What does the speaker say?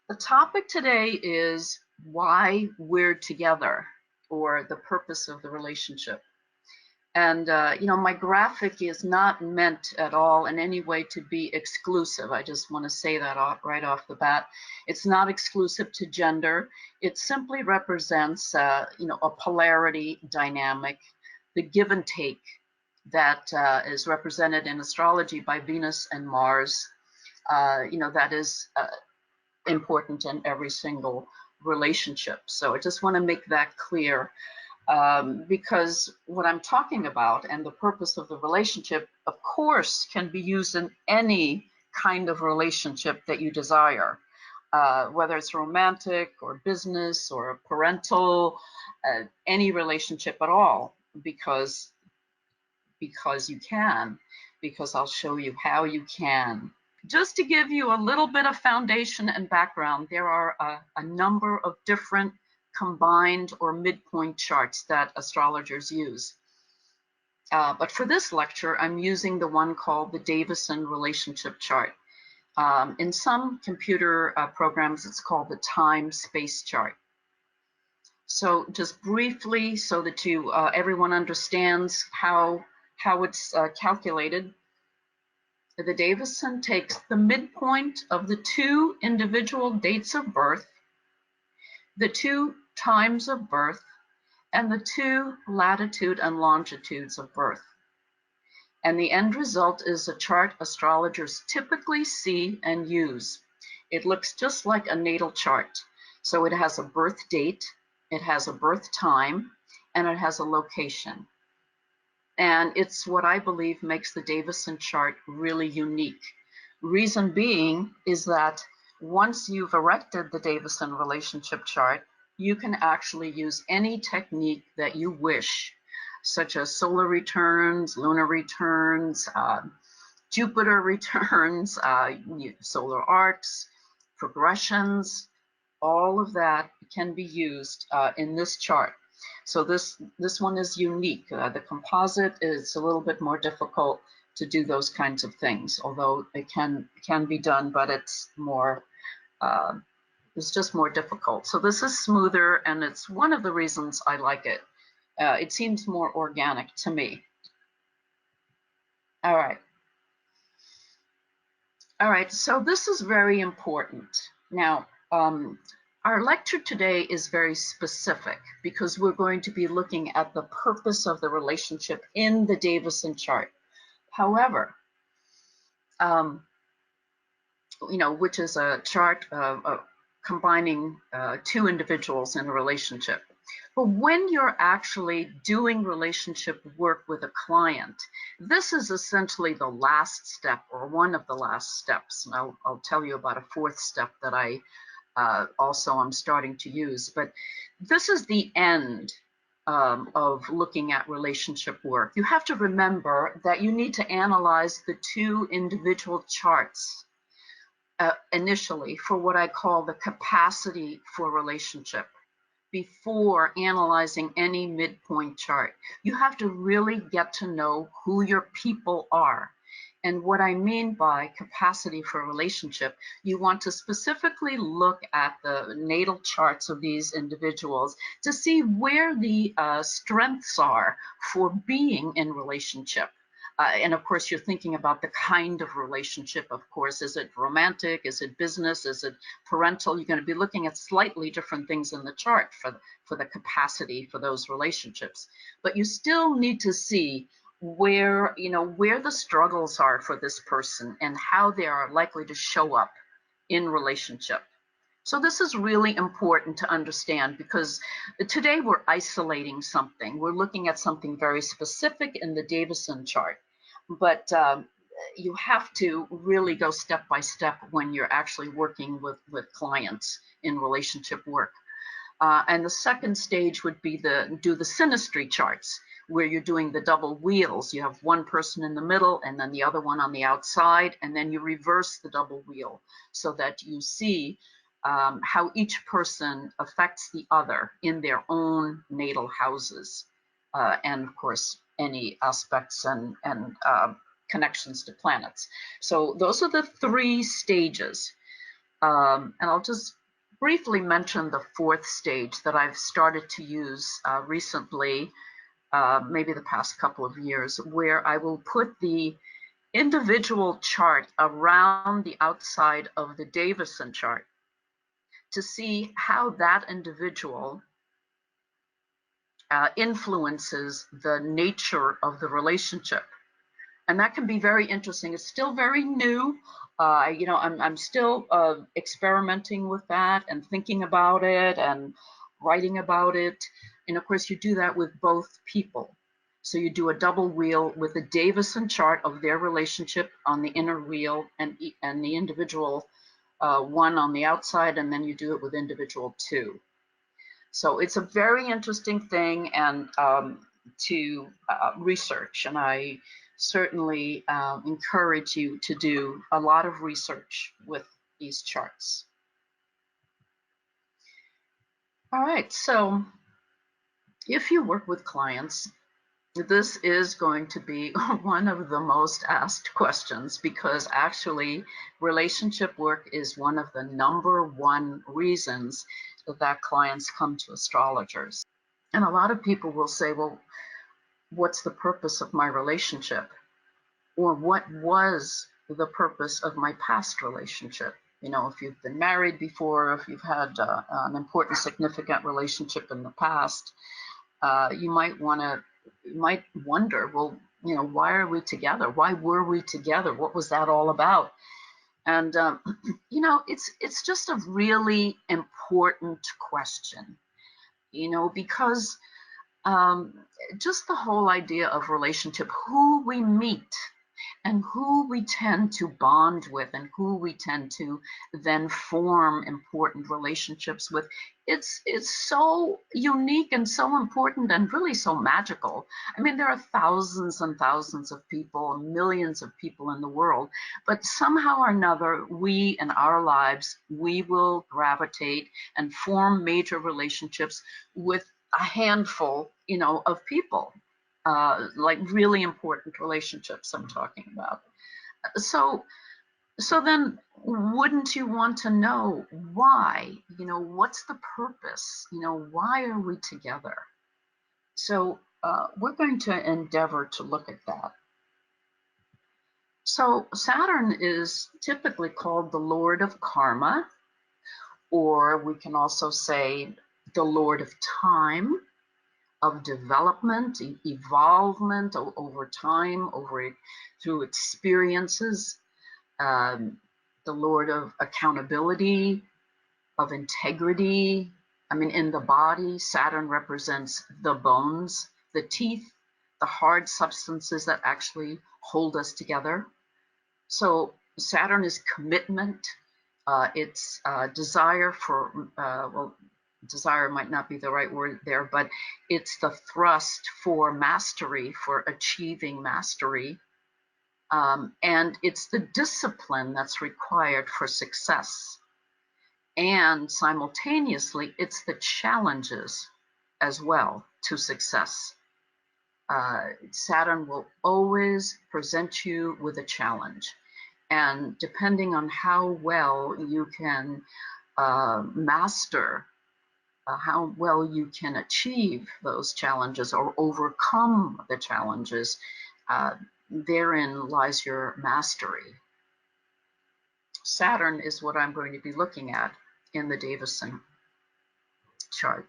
The topic today is why we're together, or the purpose of the relationship. And, my graphic is not meant at all in any way to be exclusive. I just want to say that right off the bat. It's not exclusive to gender. It simply represents, a polarity dynamic, the give and take that is represented in astrology by Venus and Mars. That is important in every single relationship. So I just want to make that clear, because what I'm talking about and the purpose of the relationship, of course, can be used in any kind of relationship that you desire, whether it's romantic or business or parental, any relationship at all, because you can, because I'll show you how you can. Just to give you a little bit of foundation and background, there are a number of different combined or midpoint charts that astrologers use. But for this lecture, I'm using the one called the Davison Relationship chart. In some computer programs, it's called the time-space chart. So just briefly, so that everyone understands how it's calculated. The Davison takes the midpoint of the two individual dates of birth, the two times of birth, and the two latitude and longitudes of birth. And the end result is a chart astrologers typically see and use. It looks just like a natal chart. So it has a birth date, it has a birth time, and it has a location. And it's what I believe makes the Davison chart really unique. Reason being is that once you've erected the Davison relationship chart, you can actually use any technique that you wish, such as solar returns, lunar returns, Jupiter returns, solar arcs, progressions. All of that can be used in this chart. So this one is unique. The composite is a little bit more difficult to do those kinds of things, although it can be done, but it's just more difficult. So this is smoother, and it's one of the reasons I like it. It seems more organic to me. All right. All right, so this is very important. Now, our lecture today is very specific because we're going to be looking at the purpose of the relationship in the Davison chart. However, which is a chart combining two individuals in a relationship. But when you're actually doing relationship work with a client, this is essentially the last step, or one of the last steps. And I'll tell you about a fourth step that I also I'm starting to use. But this is the end of looking at relationship work. You have to remember that you need to analyze the two individual charts initially for what I call the capacity for relationship before analyzing any midpoint chart. You have to really get to know who your people are. And what I mean by capacity for relationship, you want to specifically look at the natal charts of these individuals to see where the strengths are for being in relationship. And of course, you're thinking about the kind of relationship, of course. Is it romantic? Is it business? Is it parental? You're going to be looking at slightly different things in the chart for the capacity for those relationships. But you still need to see where the struggles are for this person and how they are likely to show up in relationship. So this is really important to understand, because today we're isolating something. We're looking at something very specific in the Davison chart, but you have to really go step by step when you're actually working with clients in relationship work. And the second stage would be do the synastry charts, where you're doing the double wheels. You have one person in the middle and then the other one on the outside, and then you reverse the double wheel so that you see how each person affects the other in their own natal houses, and of course any aspects and connections to planets. So those are the three stages. And I'll just briefly mention the fourth stage that I've started to use recently, maybe the past couple of years, where I will put the individual chart around the outside of the Davison chart to see how that individual influences the nature of the relationship. And that can be very interesting. It's still very new. I'm still experimenting with that and thinking about it and writing about it. And of course, you do that with both people. So you do a double wheel with a Davison chart of their relationship on the inner wheel and the individual one on the outside, and then you do it with individual two. So it's a very interesting thing and to research, and I certainly encourage you to do a lot of research with these charts. All right, so if you work with clients, this is going to be one of the most asked questions, because actually relationship work is one of the #1 reasons that clients come to astrologers. And a lot of people will say, well, what's the purpose of my relationship? Or what was the purpose of my past relationship? You know, if you've been married before, if you've had an important, significant relationship in the past, you might wonder, well, you know, why are we together? Why were we together? What was that all about? And you know, it's just a really important question, you know, because just the whole idea of relationship, who we meet and who we tend to bond with and who we tend to then form important relationships with, it's so unique and so important and really so magical. I mean, there are thousands and thousands of people, millions of people in the world, but somehow or another, we in our lives, we will gravitate and form major relationships with a handful, you know, of people. Like really important relationships I'm talking about. So then wouldn't you want to know why? You know, what's the purpose? You know, why are we together? So we're going to endeavor to look at that. So Saturn is typically called the Lord of Karma, or we can also say the Lord of Time, of development, evolvement over time, through experiences, the Lord of accountability, of integrity. I mean, in the body, Saturn represents the bones, the teeth, the hard substances that actually hold us together. So Saturn is commitment. It's desire for, well, desire might not be the right word there, but it's the thrust for mastery, for achieving mastery. And it's the discipline that's required for success. And simultaneously, it's the challenges as well to success. Saturn will always present you with a challenge. And depending on how well you can master, how well you can achieve those challenges or overcome the challenges, therein lies your mastery. Saturn is what I'm going to be looking at in the Davison chart.